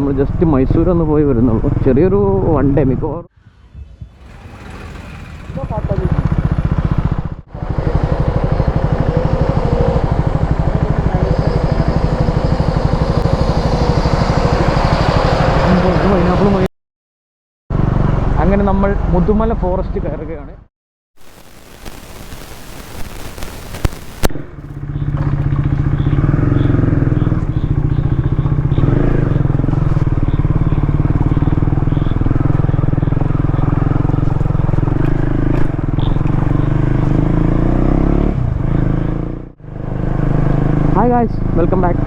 നമ്മൾ ജസ്റ്റ് മൈസൂർ ഒന്ന് പോയി വരുന്നുള്ളൂ. ചെറിയൊരു വൺ ഡേ മിക്കവാറും. അങ്ങനെ നമ്മൾ മുതുമല ഫോറസ്റ്റ് കയറുകയാണ്. Hi guys, welcome back.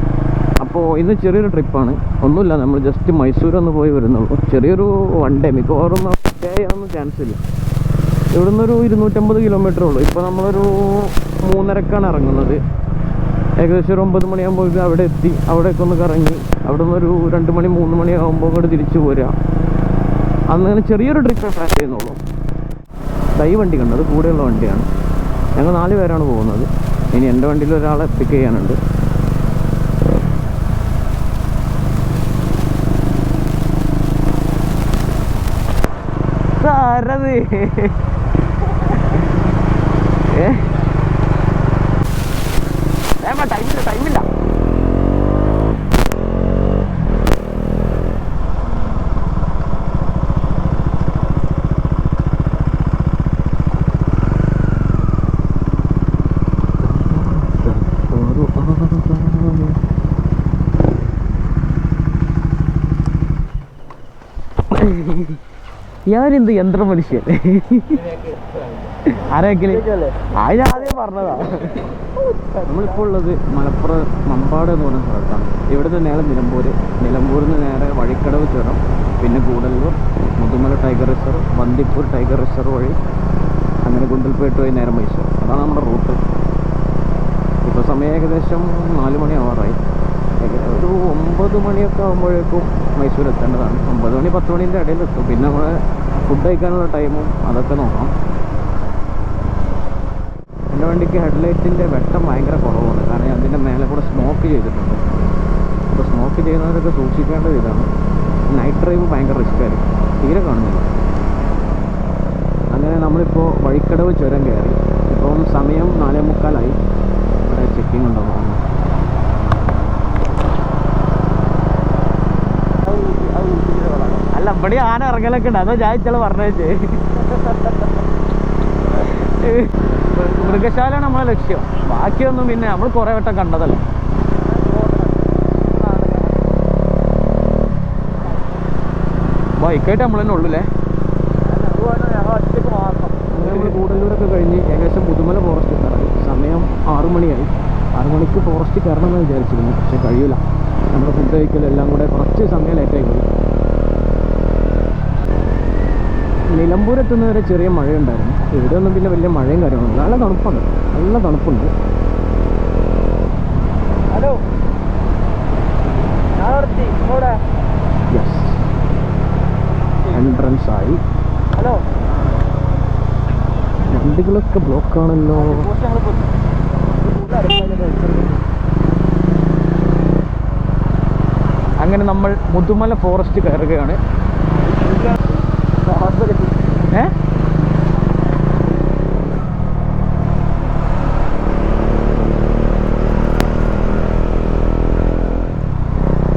അപ്പോൾ ഇന്ന് ചെറിയൊരു ട്രിപ്പാണ്. ഒന്നുമില്ല, നമ്മൾ ജസ്റ്റ് മൈസൂർ ഒന്ന് പോയി വരുന്നുള്ളൂ. ചെറിയൊരു വൺ ഡേ, മിക്കവാറും സ്റ്റേ ചെയ്യാനൊന്നും ചാൻസ് ഇല്ല. ഇവിടുന്ന് ഒരു 250 കിലോമീറ്റർ ഉള്ളൂ. ഇപ്പോൾ നമ്മളൊരു 3:30ക്കാണ് ഇറങ്ങുന്നത്. ഏകദേശം ഒരു 9 മണിയാകുമ്പോൾ അവിടെ എത്തി. അവിടേക്ക് ഒന്ന് കറങ്ങി അവിടെ നിന്ന് ഒരു 2 മണി 3 മണിയാകുമ്പോൾ കൂടെ തിരിച്ചു പോരുക. അങ്ങനെ ചെറിയൊരു ട്രിപ്പ് പ്ലാൻ ചെയ്യുന്നുള്ളൂ. ഈ വണ്ടി കണ്ടത് കൂടെയുള്ള വണ്ടിയാണ്. ഞങ്ങൾ 4 പേരാണ് പോകുന്നത്. ഇനി എൻ്റെ വണ്ടിയിൽ ഒരാളെ പിക്ക് ചെയ്യാനുണ്ട്. ആരത് ടൈമില്ല. ഞാനെന്ത് യന്ത്ര മനുഷ്യൻ. ആരേക്കല് ആദ്യം പറഞ്ഞതാ. നമ്മളിപ്പോൾ ഉള്ളത് മലപ്പുറം മമ്പാട് എന്ന് പറഞ്ഞ സ്ഥലത്താണ്. ഇവിടുന്ന് നേരെ നിലമ്പൂരിൽ നിന്ന് നേരെ വഴിക്കടവ് ചുരം, പിന്നെ Gudalur, Mudumalai tiger reserve, Bandipur tiger reserve വഴി അങ്ങനെ ഗുണ്ടൽപേട്ട് വഴി നേരെ മൈസൂർ. അതാണ് നമ്മുടെ റൂട്ട്. ഇപ്പോൾ സമയം ഏകദേശം 4 മണി ആവാറായി. ഒരു 9 മണിയൊക്കെ ആകുമ്പോഴേക്കും മൈസൂർ എത്തേണ്ടതാണ്. 9 മണി 10 മണീൻ്റെ ഇടയിൽ എത്തും. പിന്നെ നമ്മൾ ഫുഡ് കഴിക്കാനുള്ള ടൈമും അതൊക്കെ നോക്കണം. എൻ്റെ വണ്ടിക്ക് ഹെഡ്ലൈറ്റിൻ്റെ വെട്ടം ഭയങ്കര കുറവാണ്. കാരണം അതിൻ്റെ മേലെ കൂടെ സ്മോക്ക് ചെയ്തിട്ടുണ്ട്. അപ്പോൾ സ്മോക്ക് ചെയ്യുന്നവരൊക്കെ സൂക്ഷിക്കേണ്ടത് ഇതാണ്. നൈറ്റ് ഡ്രൈവ് ഭയങ്കര റിസ്ക് ആയിരിക്കും, തീരെ കാണുന്നില്ല. അങ്ങനെ നമ്മളിപ്പോൾ വഴിക്കടവ് ചുരം കയറി. ഇപ്പം സമയം 4:45. ഇവിടെ ചെക്കിങ് ഉണ്ടോ തോന്നുന്നു. അല്ല, ഇവിടെ ആന ഇറങ്ങലൊക്കെ ഉണ്ട്. അതോ ചായച്ചാൽ പറഞ്ഞേ. മൃഗശാലയാണ് നമ്മളെ ലക്ഷ്യം. ബാക്കിയൊന്നും പിന്നെ നമ്മൾ കുറേ വട്ടം കണ്ടതല്ല. ബൈക്കായിട്ട് നമ്മൾ തന്നെ ഉള്ളൂല്ലേ. നമ്മൾ കൂടല്ലൂരൊക്കെ കഴിഞ്ഞ് ഏകദേശം മുതുമല ഫോറസ്റ്റ് കയറി. സമയം 6 മണിയായി. 6 മണിക്ക് ഫോറസ്റ്റ് കയറണമെന്ന് വിചാരിച്ചിരുന്നു, പക്ഷെ കഴിയില്ല. നമ്മുടെ ഫുഡ് കഴിക്കലെല്ലാം കൂടെ കുറച്ച് സമയം ലേറ്റായി പോയി. നിലമ്പൂരെത്തുന്നവരെ ചെറിയ മഴയുണ്ടായിരുന്നു. ഇവിടെ ഒന്നും പിന്നെ വലിയ മഴയും കാര്യങ്ങളൊന്നും. നല്ല തണുപ്പുണ്ട്. ഹലോ, യെസ്, എൻട്രൻസ് ആയി. ഹലോ, വണ്ടികളൊക്കെ ബ്ലോക്കാണല്ലോ. അങ്ങനെ നമ്മൾ മുതുമല ഫോറസ്റ്റ് കയറുകയാണ്.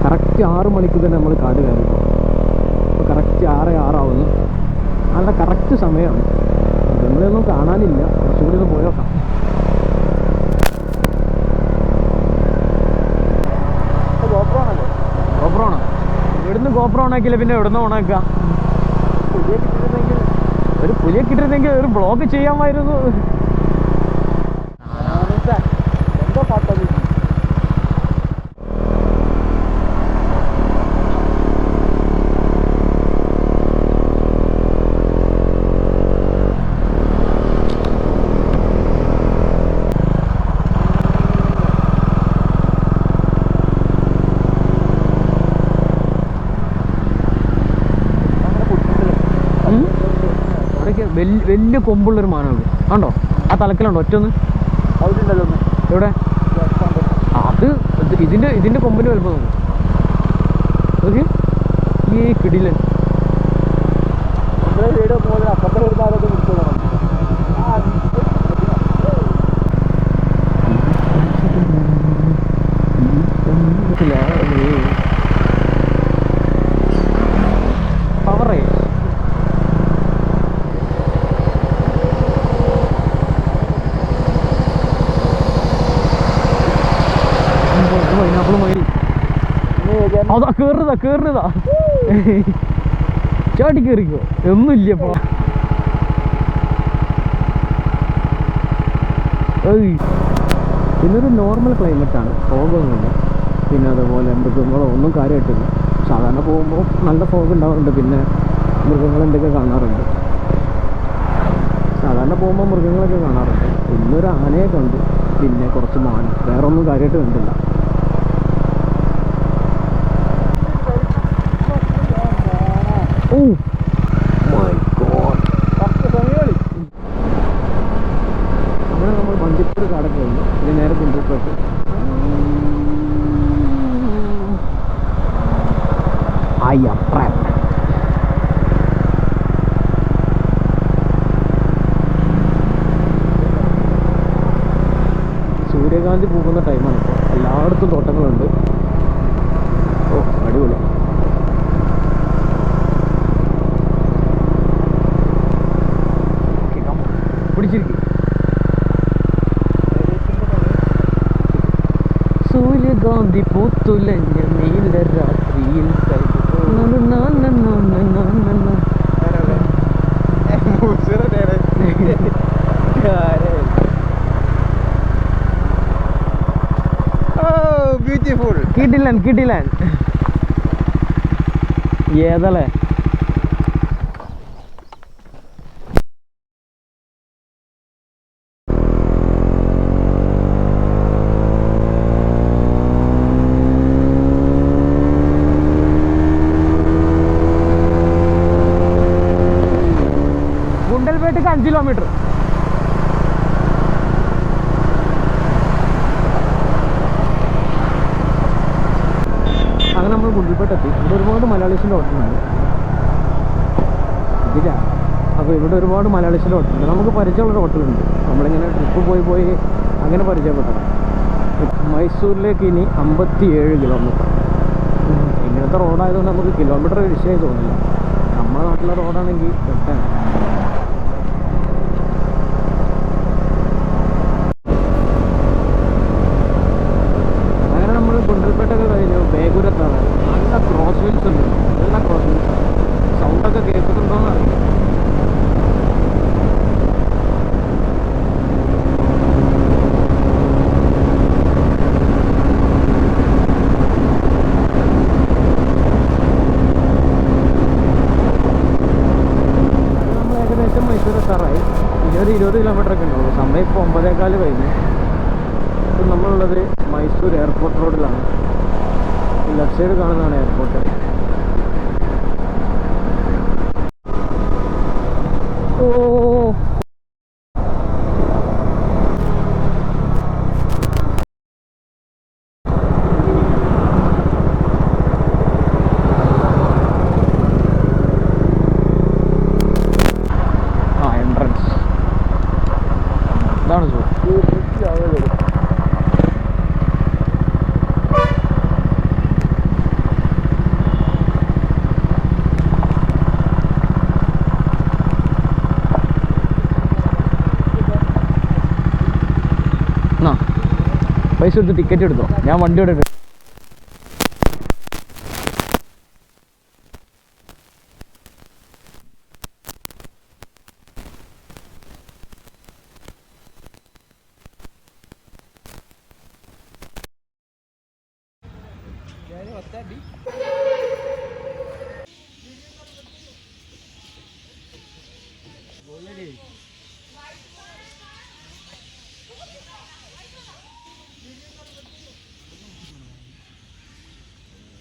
കറക്റ്റ് 6 മണിക്ക് തന്നെ നമ്മൾ കാട് കയറി. ഇപ്പോൾ കറക്റ്റ് 6:06 ആവുന്നു. നല്ല കറക്റ്റ് സമയമാണ്. നമ്മളൊന്നും കാണാനില്ല. കുറച്ചുകൂടി ഒന്ന് പോയോക്കാം. ഗോപ്രോണോ? ഇവിടുന്ന് ഗോപ്രോ ഓണാക്കില്ല, പിന്നെ എവിടുന്ന് ഓണാക്കുക? ഒരു പുലിയെ കിട്ടിയിരുന്നെങ്കിൽ ഒരു ബ്ലോഗ് ചെയ്യാമായിരുന്നു. എന്തോ പാട്ടോ. വലിയ കൊമ്പുള്ളൊരു മാനമാണ്. കണ്ടോ ആ തലക്കിലുണ്ടോ? ഒറ്റൊന്ന് എവിടെ? അത് ഇതിൻ്റെ കൊമ്പിന് വലുപ്പം നോക്കും. ഓക്കെ, ഈ കിടിലൻ വീഡിയോ പോലെ അപ്പുറത്തെ ഒരു ഭാഗത്ത് വിളിച്ചോളാം. പവറേ അതാ കേറുന്നതാ ചാടി കേറിക്കോ ഒന്നുമില്ലപ്പോ. ഇതൊരു നോർമൽ ക്ലൈമറ്റാണ്, ഫോഗൊന്നുമില്ല. പിന്നെ അതുപോലെ മൃഗങ്ങളോ ഒന്നും കാര്യമായിട്ടില്ല. സാധാരണ പോകുമ്പോൾ നല്ല ഫോഗ് ഉണ്ടാവാറുണ്ട്, പിന്നെ മൃഗങ്ങളെന്തൊക്കെ കാണാറുണ്ട്. സാധാരണ പോകുമ്പോൾ മൃഗങ്ങളൊക്കെ കാണാറുണ്ട്. ഇന്നൊരു ആനയെ കണ്ടു, പിന്നെ കുറച്ച് മാൻ, വേറെ ഒന്നും കാര്യമായിട്ട് കണ്ടില്ല. Oh my God. അങ്ങനെ നമ്മൾ ബന്ദിപ്പൂർ കാടൊക്കെ കഴിഞ്ഞു. ഇനി നേരെ ഗുണ്ടൽപേട്ട്. സൂര്യകാന്തി പോകുന്ന ടൈമാണ് ഇപ്പോൾ. എല്ലായിടത്തും തോട്ടങ്ങളുണ്ട്. ഓ അടിപൊളി. പിടിച്ചിരിക്കും. സൂര്യകാന്തി പൂത്തുലഞ്ഞ നീല രാത്രിയിൽ ബ്യൂട്ടിഫുൾ. കിടിലൻ ഏതല്ലേ. ഗുണ്ടൽപേട്ടക്ക് 5 കിലോമീറ്റർ. അങ്ങനെ നമ്മൾ ഗുണ്ടൽപേട്ട് ഇവിടെ ഒരുപാട് മലയാളീസിൻ്റെ ഹോട്ടലുണ്ട്. ഇതില്ല, അപ്പോൾ ഇവിടെ ഒരുപാട് മലയാളീസിൻ്റെ ഹോട്ടലുണ്ട്. നമുക്ക് പരിചയമുള്ളൊരു ഹോട്ടലുണ്ട്. നമ്മളിങ്ങനെ ട്രിപ്പ് പോയി അങ്ങനെ പരിചയപ്പെട്ടത്. മൈസൂരിലേക്ക് ഇനി 57 കിലോമീറ്റർ. ഇങ്ങനത്തെ റോഡായതുകൊണ്ട് നമുക്ക് കിലോമീറ്റർ വിഷയമായി തോന്നില്ല. നമ്മുടെ നാട്ടിലെ റോഡാണെങ്കിൽ പെട്ടെന്ന്. അങ്ങനെ നമ്മൾ ഗുണ്ടൽപേട്ടൊക്കെ കഴിഞ്ഞു. ബേഗൂരത്താണ്. നല്ല ക്രോസ് വീൽസ് ഉണ്ട്, നല്ല ക്രോസ് വീൽസ്. സൗണ്ടൊക്കെ കേൾക്കുന്നുണ്ടോയെന്ന് അറിയില്ല. മൈസൂർ എത്താറായി. 20 കിലോമീറ്റർ ഒക്കെ ഉണ്ടാവുള്ളൂ. സമയം ഇപ്പോൾ 9:15 കഴിഞ്ഞു. ഇപ്പം നമ്മളുള്ളത് മൈസൂർ എയർപോർട്ട് റോഡിലാണ്. ലെഫ്റ്റ് സൈഡ് കാണുന്നതാണ് എയർപോർട്ട്. ഓ എൻട്രൻസ് ഇതാണ് സോ. പൈസ കൊടുത്ത് ടിക്കറ്റ് എടുത്തോ, ഞാൻ വണ്ടി ഇവിടെ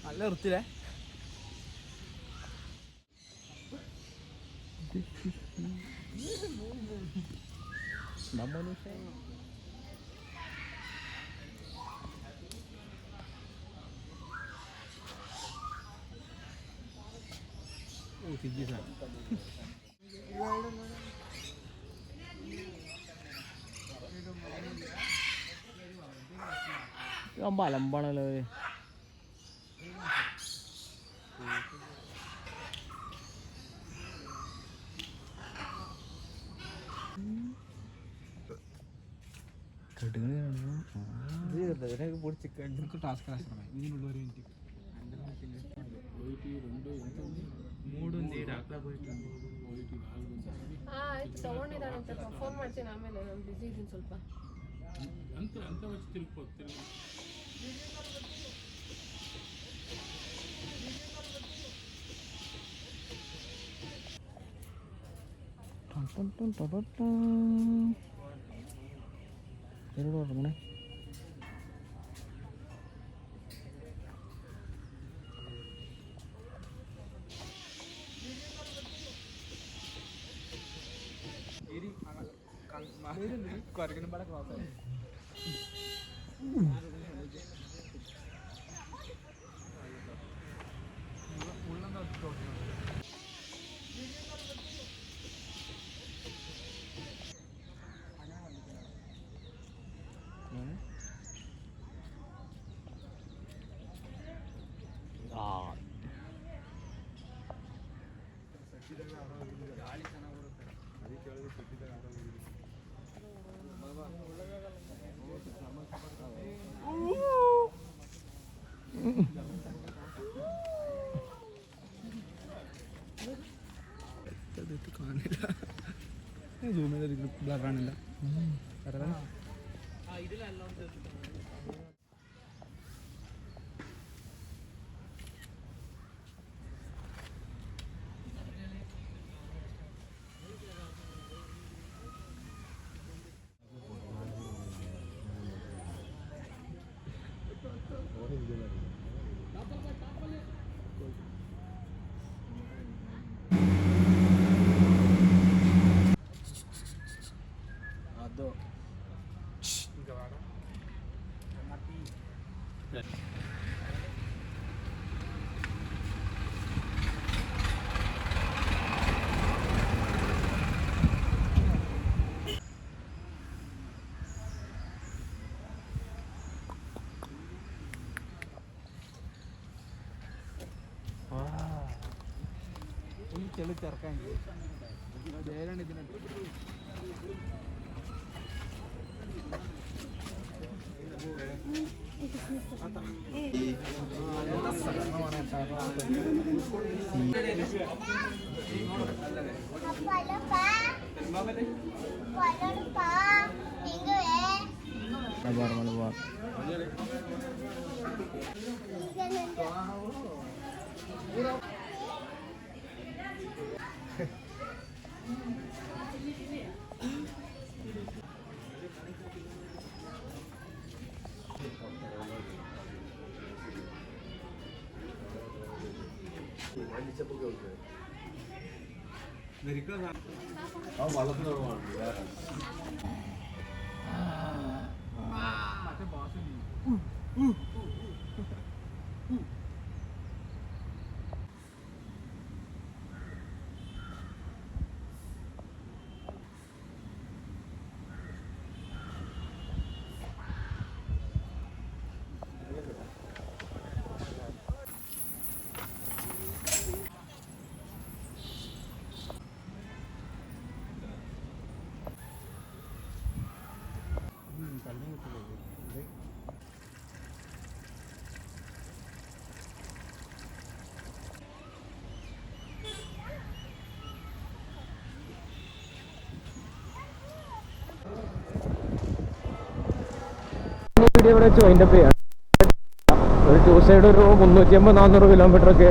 നല്ല വൃത്തിയില്ലേ. അലമ്പാണല്ലോ టాస్క్ రాసిన ಆಯ್ತು ತಗೊಂಡಿದ್ದಾನಂತೆ ಫೋನ್ ಮಾಡ್ತೀನಿ ಆಮೇಲೆ ನಾನು ಬಿಸಿ ಇದ್ದೀನಿ ಸ್ವಲ್ಪ ಎರಡು ಮನೆ കൊരകനും പാടെ ക്രോസ് കാണില്ല സൂം ചെയ്ത് ബ്ലറാണില്ല അതോ ചെളി ചേർക്കാൻ നേരാണ് ഇതിനുണ്ട് മലബാർ വീഡിയോ ഇവിടെ വെച്ച് വൈൻഡപ്പ് ചെയ്യാം. ഒരു 2 സൈഡ് ഒരു 350-400 കിലോമീറ്റർ ഒക്കെ